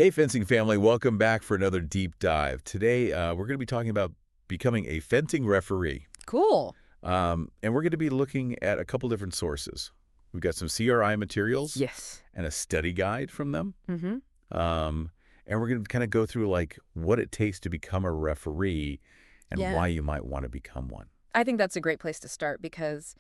Hey, fencing family, welcome back for another deep dive. Today, we're going to be talking about becoming a fencing referee. Cool. And we're going to be looking at a couple different sources. We've got some CRI materials Yes. and a study guide from them. Mm-hmm. And we're going to kind of go through like what it takes to become a referee and Yeah. why you might want to become one. I think that's a great place to start because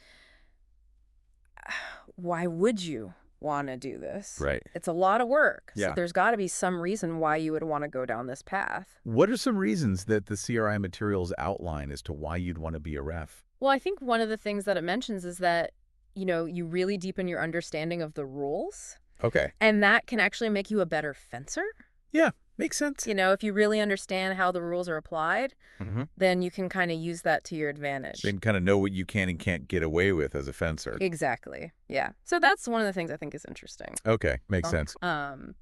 why would you want to do this? Right. It's a lot of work. Yeah. So there's got to be some reason why you would want to go down this path. What are some reasons that the CRI materials outline as to why you'd want to be a ref? Well, I think one of the things that it mentions is that, you really deepen your understanding of the rules. Okay. And that can actually make you a better fencer. Yeah, makes sense. If you really understand how the rules are applied, Mm-hmm. then you can kind of use that to your advantage. Then kind of know what you can and can't get away with as a fencer. Exactly. Yeah. So that's one of the things I think is interesting. Okay, makes sense. And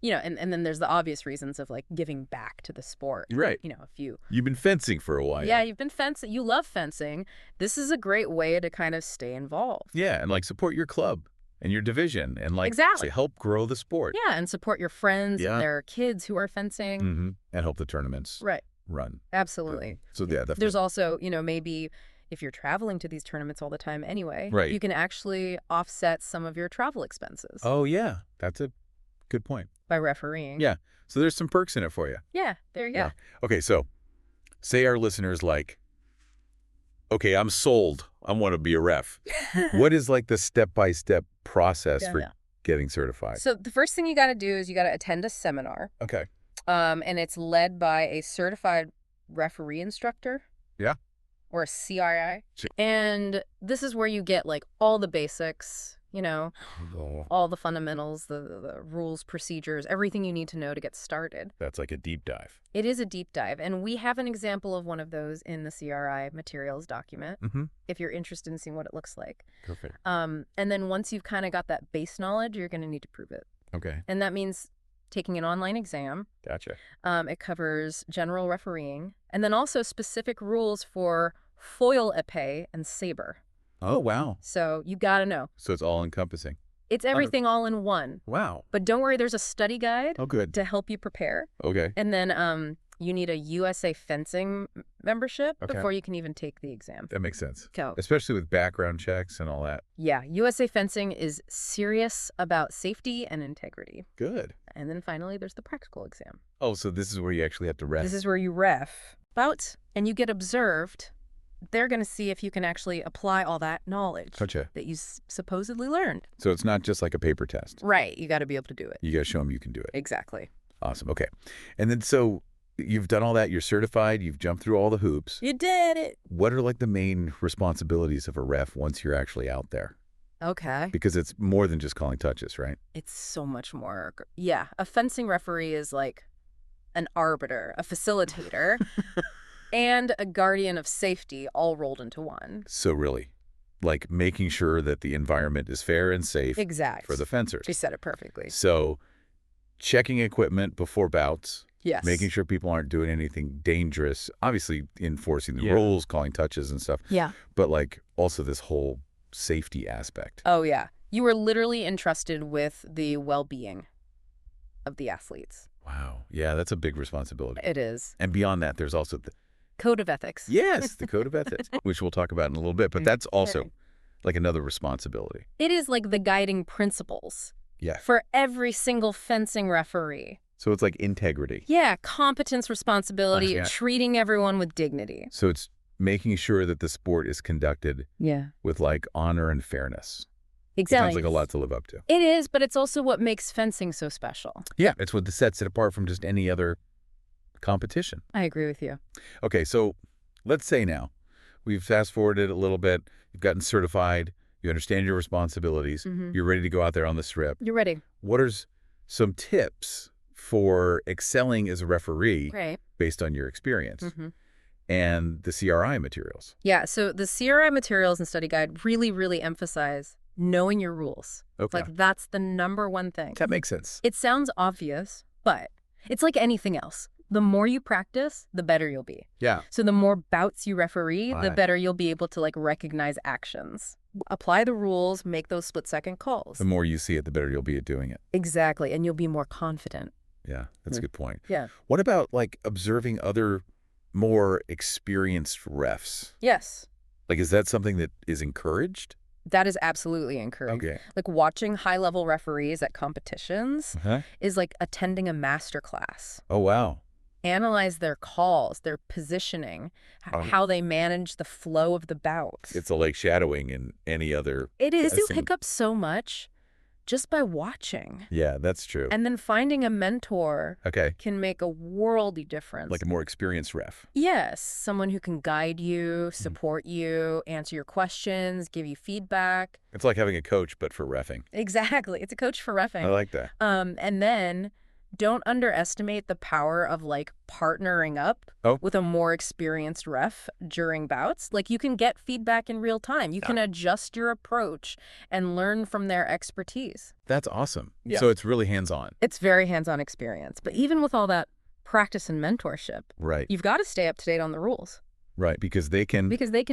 then there's the obvious reasons of like giving back to the sport. Right. If you You've been fencing for a while. Yeah, you've been fencing, you love fencing. This is a great way to kind of stay involved. Yeah, and like support your club and your division and like Exactly. to help grow the sport. Yeah, and support your friends Yeah. and their kids who are fencing. Mm-hmm. And help the tournaments Right. run. Absolutely. So yeah, definitely. There's also, maybe if you're traveling to these tournaments all the time anyway, Right. you can actually offset some of your travel expenses Oh yeah, that's a good point. by refereeing. Yeah, so there's some perks in it for you. Yeah, there you go. Yeah. Okay, so say our listeners like, okay, I'm sold. I want to be a ref. What is like the step-by-step process for Yeah. getting certified? So the first thing you got to do is you got to attend a seminar. Okay. And it's led by a certified referee instructor. Yeah. Or a CRI. Sure. And this is where you get like all the basics, Oh, all the fundamentals, the rules, procedures, everything you need to know to get started. that's like a deep dive. It is a deep dive. And we have an example of one of those in the CRI materials document, Mm-hmm. if you're interested in seeing what it looks like. Perfect. And then once you've kind of got that base knowledge, you're going to need to prove it. Okay, And that means taking an online exam. gotcha. It covers general refereeing and then also specific rules for foil epee and saber. Oh, wow. So you got to know. So it's all encompassing. It's everything all in one. Wow. But don't worry, there's a study guide Oh, good. to help you prepare. Okay. And then you need a USA fencing membership Okay. before you can even take the exam. That makes sense. So, Especially with background checks and all that. yeah, USA fencing is serious about safety and integrity. Good. And then finally, there's the practical exam. Oh, so this is where you actually have to ref. This is where you ref bouts and you get observed. They're going to see if you can actually apply all that knowledge Gotcha. that you supposedly learned. So it's not just like a paper test. Right. You got to be able to do it. You got to show them you can do it. Exactly. Awesome. Okay. And then so you've done all that. You're certified. You've jumped through all the hoops. You did it. What are like the main responsibilities of a ref once you're actually out there? Okay. Because it's more than just calling touches, right? It's so much more. Yeah. A fencing referee is like an arbiter, a facilitator, and a guardian of safety all rolled into one. So really, like making sure that the environment is fair and safe Exact. for the fencers. She said it perfectly. So checking equipment before bouts, Yes. making sure people aren't doing anything dangerous, obviously enforcing the Yeah. rules, calling touches and stuff, Yeah. but like also this whole safety aspect. Oh, yeah. You were literally entrusted with the well-being of the athletes. Wow. Yeah, that's a big responsibility. It is. And beyond that, there's also the, Code of ethics. yes, the code of ethics, which we'll talk about in a little bit, but that's also Okay. like another responsibility. It is like the guiding principles Yeah. for every single fencing referee. So it's like integrity. Yeah, competence, responsibility, Yeah. treating everyone with dignity. So it's making sure that the sport is conducted Yeah. with like honor and fairness. Exactly. Sounds like a lot to live up to. It is, but it's also what makes fencing so special. Yeah, it's what sets it apart from just any other competition. I agree with you. Okay, so let's say now we've fast forwarded a little bit. You've gotten certified. You understand your responsibilities. Mhm. You're ready to go out there on the strip. You're ready. What are some tips for excelling as a referee Right. based on your experience Mm-hmm. and the CRI materials? Yeah, so the CRI materials and study guide really, really emphasize knowing your rules. Okay, Like, that's the number one thing. that makes sense. It sounds obvious, but it's like anything else. The more you practice, the better you'll be. Yeah. So the more bouts you referee, the Right. better you'll be able to like recognize actions. Apply the rules, make those split-second calls. The more you see it, the better you'll be at doing it. Exactly, and you'll be more confident. Yeah, that's a good point. Yeah. What about, like, observing other more experienced refs? Yes. Like, is that something that is encouraged? That is absolutely encouraged. Okay. Like watching high-level referees at competitions Uh-huh. is like attending a master class. Oh, wow. Analyze their calls, their positioning, Um, how they manage the flow of the bouts. It's like shadowing in any other It is. You testing. pick up so much just by watching. Yeah, that's true. And then finding a mentor Okay. can make a worldy difference. Like a more experienced ref. Yes, someone who can guide you, support you, answer your questions, give you feedback. It's like having a coach, but for reffing. Exactly. It's a coach for reffing. I like that. And then don't underestimate the power of like partnering up with a more experienced ref during bouts. Like you can get feedback in real time. You can adjust your approach and learn from their expertise. That's awesome. Yeah. So it's really hands-on. It's very hands-on experience. But even with all that practice and mentorship, Right. you've got to stay up to date on the rules. Right, because they can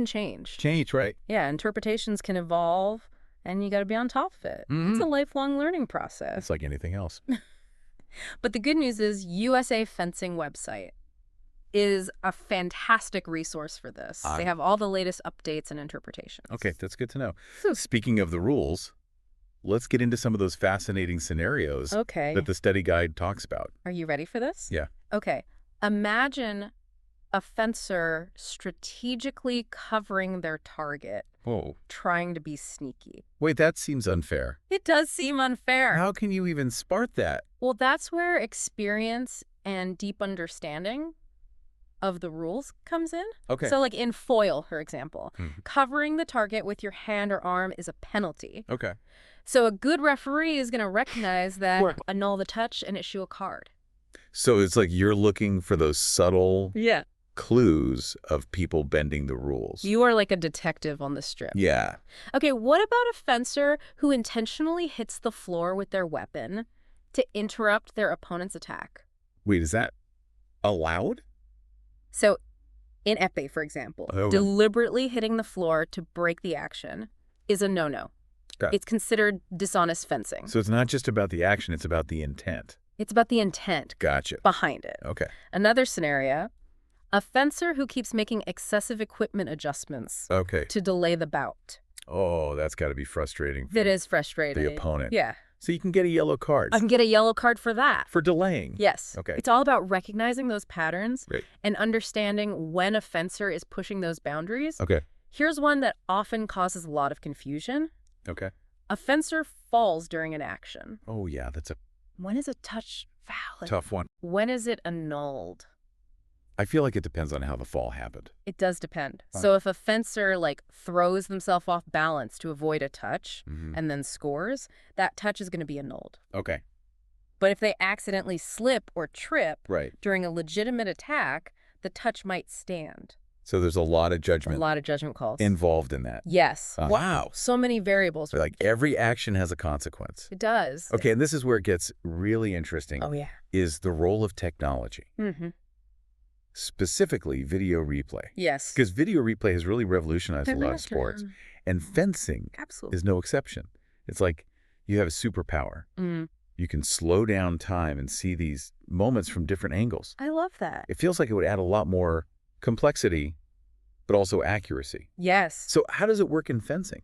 change. change, right? Yeah, interpretations can evolve, and you got to be on top of it. It's a lifelong learning process. It's like anything else. But the good news is USA Fencing website is a fantastic resource for this. They have all the latest updates and interpretations. Okay, that's good to know. Speaking of the rules, let's get into some of those fascinating scenarios that the study guide talks about. Are you ready for this? Yeah. Okay. Imagine a fencer strategically covering their target, trying to be sneaky. Wait, that seems unfair. It does seem unfair. How can you even spart that? Well, that's where experience and deep understanding of the rules comes in. Okay. So like in foil, for example, covering the target with your hand or arm is a penalty. Okay. So a good referee is going to recognize that, annul the touch, and issue a card. So it's like you're looking for those subtle Yeah. clues of people bending the rules. You are like a detective on the strip. Yeah. Okay, what about a fencer who intentionally hits the floor with their weapon to interrupt their opponent's attack? Wait, is that allowed? So in épée, for example, deliberately hitting the floor to break the action is a no-no. Okay. It's considered dishonest fencing. So it's not just about the action, it's about the intent. It's about the intent Gotcha. behind it. Okay. Another scenario, a fencer who keeps making excessive equipment adjustments to delay the bout. Oh, that's got to be frustrating. That is frustrating. The opponent. Yeah. So you can get a yellow card. I can get a yellow card for that. For delaying. Yes. Okay. It's all about recognizing those patterns Right. and understanding when a fencer is pushing those boundaries. Okay. Here's one that often causes a lot of confusion. Okay. A fencer falls during an action. Oh, yeah, that's a When is a touch valid? tough one. When is it annulled? I feel like it depends on how the fall happened. It does depend. Fine. So if a fencer like throws themselves off balance to avoid a touch and then scores, that touch is going to be annulled. Okay. But if they accidentally slip or trip Right. during a legitimate attack, the touch might stand. So there's a lot of A judgment lot of judgment calls. involved in that. Yes. Wow. So many variables. So like every action has a consequence. It does. Okay, and this is where it gets really interesting. Oh, yeah. Is the role of technology. Specifically video replay. Yes. Because video replay has really revolutionized a lot of sports. And fencing Absolutely. is no exception. It's like you have a superpower. You can slow down time and see these moments from different angles. I love that. It feels like it would add a lot more complexity, but also accuracy. Yes. So how does it work in fencing?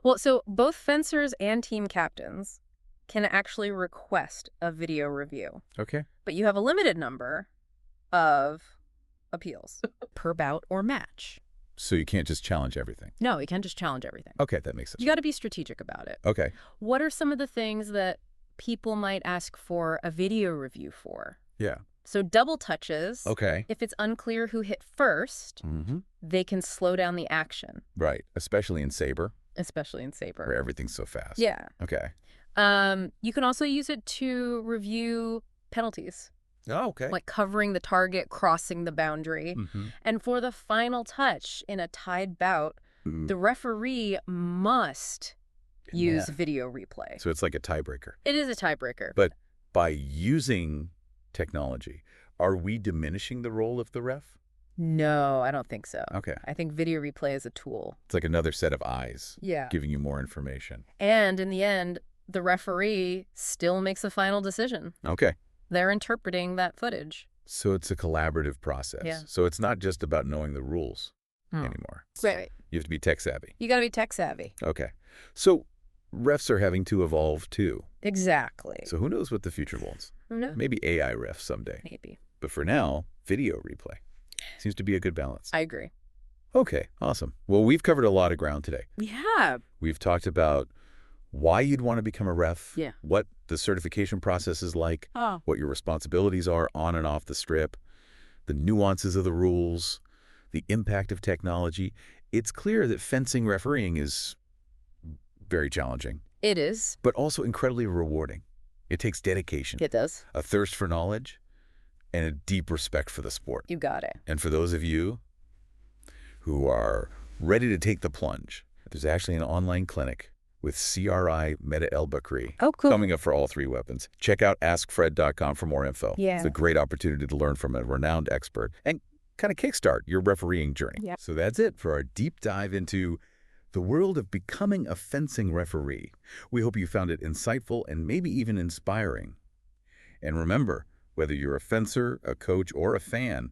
Well, so both fencers and team captains can actually request a video review. Okay. But you have a limited number of appeals per bout or match. So you can't just challenge everything. No, you can't just challenge everything. Okay, that makes sense. You got to be strategic about it. Okay. What are some of the things that people might ask for a video review for? Yeah. So double touches. Okay. If it's unclear who hit first, they can slow down the action. Right. Especially in Saber, Especially in Saber. where everything's so fast. Yeah. Okay. You can also use it to review penalties. Oh, okay. Like covering the target, crossing the boundary. And for the final touch in a tied bout, the referee must use video replay. So it's like a tiebreaker. It is a tiebreaker. But by using technology, are we diminishing the role of the ref? No, I don't think so. Okay. I think video replay is a tool. It's like another set of eyes Yeah. giving you more information. And in the end, the referee still makes a final decision. Okay. They're interpreting that footage. So it's a collaborative process. Yeah. So it's not just about knowing the rules anymore. Right. You have to be tech savvy. You got to be tech savvy. Okay. So refs are having to evolve too. Exactly. So who knows what the future holds? Who knows? Maybe AI refs someday. Maybe. But for now, video replay seems to be a good balance. I agree. Okay, awesome. Well, we've covered a lot of ground today. Yeah. We've talked about why you'd want to become a ref, Yeah. what the certification process is like, Oh. what your responsibilities are on and off the strip, the nuances of the rules, the impact of technology. It's clear that fencing refereeing is very challenging, It is. but also incredibly rewarding. It takes dedication, It does. a thirst for knowledge, and a deep respect for the sport. You got it. And for those of you who are ready to take the plunge, there's actually an online clinic with CRI Meta El Bakri Oh, cool. coming up for all three weapons. Check out askfred.com for more info. Yeah. It's a great opportunity to learn from a renowned expert and kind of kickstart your refereeing journey. Yeah. So that's it for our deep dive into the world of becoming a fencing referee. We hope you found it insightful and maybe even inspiring. And remember, whether you're a fencer, a coach, or a fan,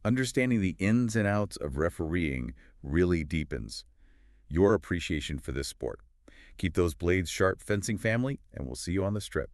understanding the ins and outs of refereeing really deepens your appreciation for this sport. Keep those blades sharp, fencing family, and we'll see you on the strip.